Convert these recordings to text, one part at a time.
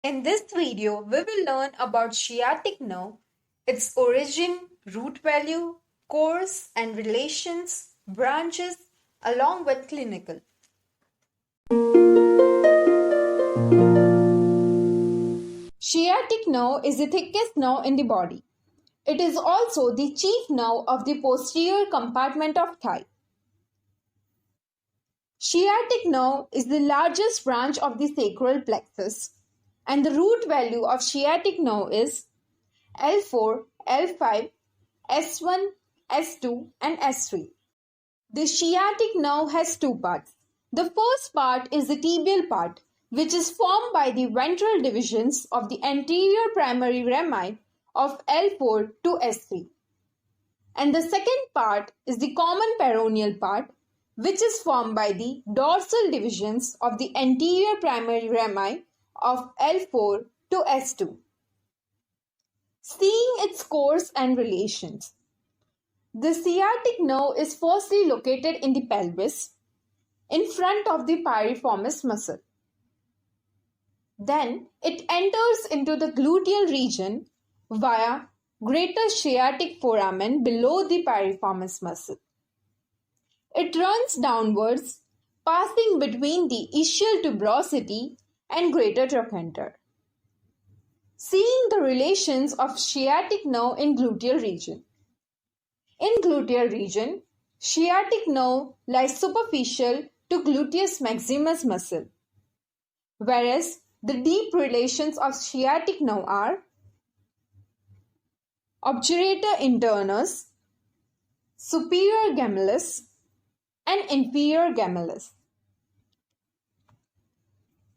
In this video, we will learn about sciatic nerve, its origin, root value, course and relations, branches, along with clinical. Sciatic nerve is the thickest nerve in the body. It is also the chief nerve of the posterior compartment of thigh. Sciatic nerve is the largest branch of the sacral plexus, and the root value of sciatic nerve is L4, L5, S1, S2 and S3. The sciatic nerve has two parts. The first part is the tibial part, which is formed by the ventral divisions of the anterior primary rami of L4 to S3. And the second part is the common peroneal part, which is formed by the dorsal divisions of the anterior primary rami of L4 to S2. Seeing its course and relations. The sciatic nerve is firstly located in the pelvis, in front of the piriformis muscle. Then it enters into the gluteal region via greater sciatic foramen below the piriformis muscle. It runs downwards, passing between the ischial tuberosity and greater trochanter. Seeing the relations of sciatic nerve in gluteal region. In gluteal region, sciatic nerve lies superficial to gluteus maximus muscle, whereas the deep relations of sciatic nerve are obturator internus, superior gemellus, and inferior gemellus.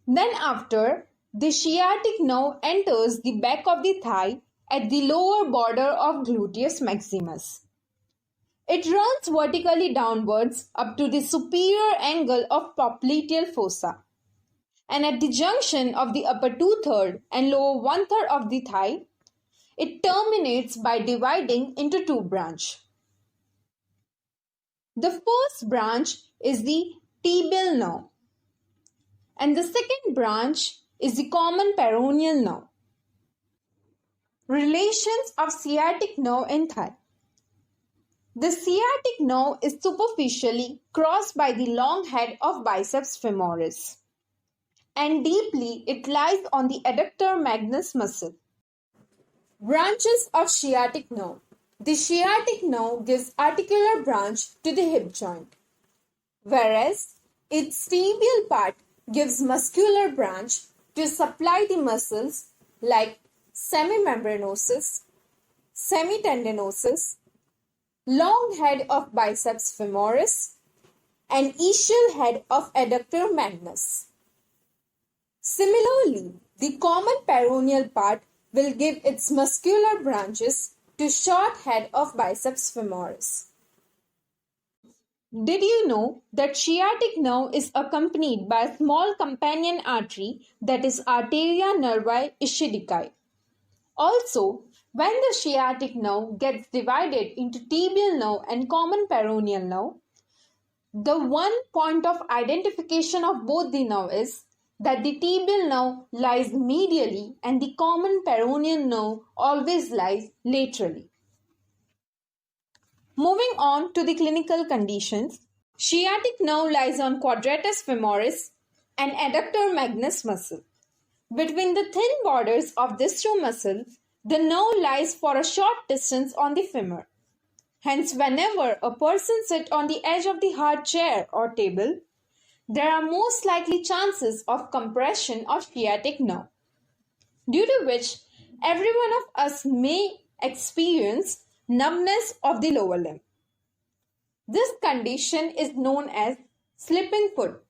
Then after, the sciatic nerve enters the back of the thigh at the lower border of gluteus maximus. It runs vertically downwards up to the superior angle of popliteal fossa, and at the junction of the upper 2/3 and lower 1/3 of the thigh, it terminates by dividing into two branches. The first branch is the tibial nerve, and the second branch is the common peroneal nerve. Relations of sciatic nerve in thigh. The sciatic nerve is superficially crossed by the long head of biceps femoris, and deeply it lies on the adductor magnus muscle. Branches of sciatic nerve. The sciatic nerve gives articular branch to the hip joint, whereas its tibial part gives muscular branch to supply the muscles like semimembranosus, semitendinosus, long head of biceps femoris, and ischial head of adductor magnus. Similarly, the common peroneal part will give its muscular branches to short head of biceps femoris. Did you know that sciatic nerve is accompanied by a small companion artery, that is arteria nervi ischiadicae? Also, when the sciatic nerve gets divided into tibial nerve and common peroneal nerve, the one point of identification of both the nerve is that the tibial nerve lies medially and the common peroneal nerve always lies laterally. Moving on to the clinical conditions, sciatic nerve lies on quadratus femoris and adductor magnus muscle. Between the thin borders of these two muscles, the nerve lies for a short distance on the femur. Hence, whenever a person sits on the edge of the hard chair or table, there are most likely chances of compression of sciatic nerve, due to which every one of us may experience numbness of the lower limb. This condition is known as slipping foot.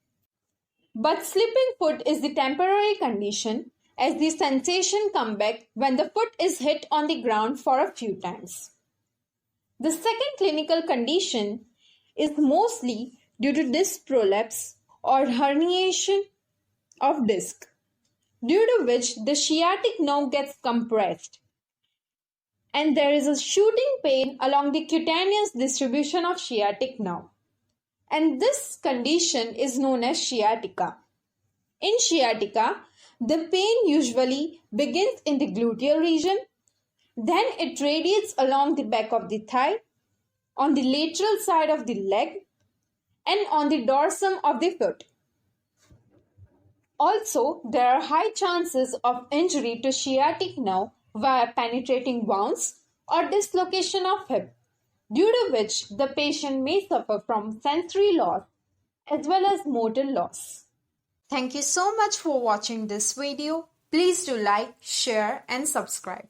But slipping foot is the temporary condition, as the sensation comes back when the foot is hit on the ground for a few times. The second clinical condition is mostly due to disc prolapse or herniation of disc, due to which the sciatic nerve gets compressed, and there is a shooting pain along the cutaneous distribution of sciatic nerve, and this condition is known as sciatica. In sciatica, The pain usually begins in the gluteal region, then it radiates along the back of the thigh, on the lateral side of the leg, and on the dorsum of the foot. Also, there are high chances of injury to sciatic nerve via penetrating wounds or dislocation of hip, due to which the patient may suffer from sensory loss as well as motor loss. Thank you so much for watching this video. Please do like, share and subscribe.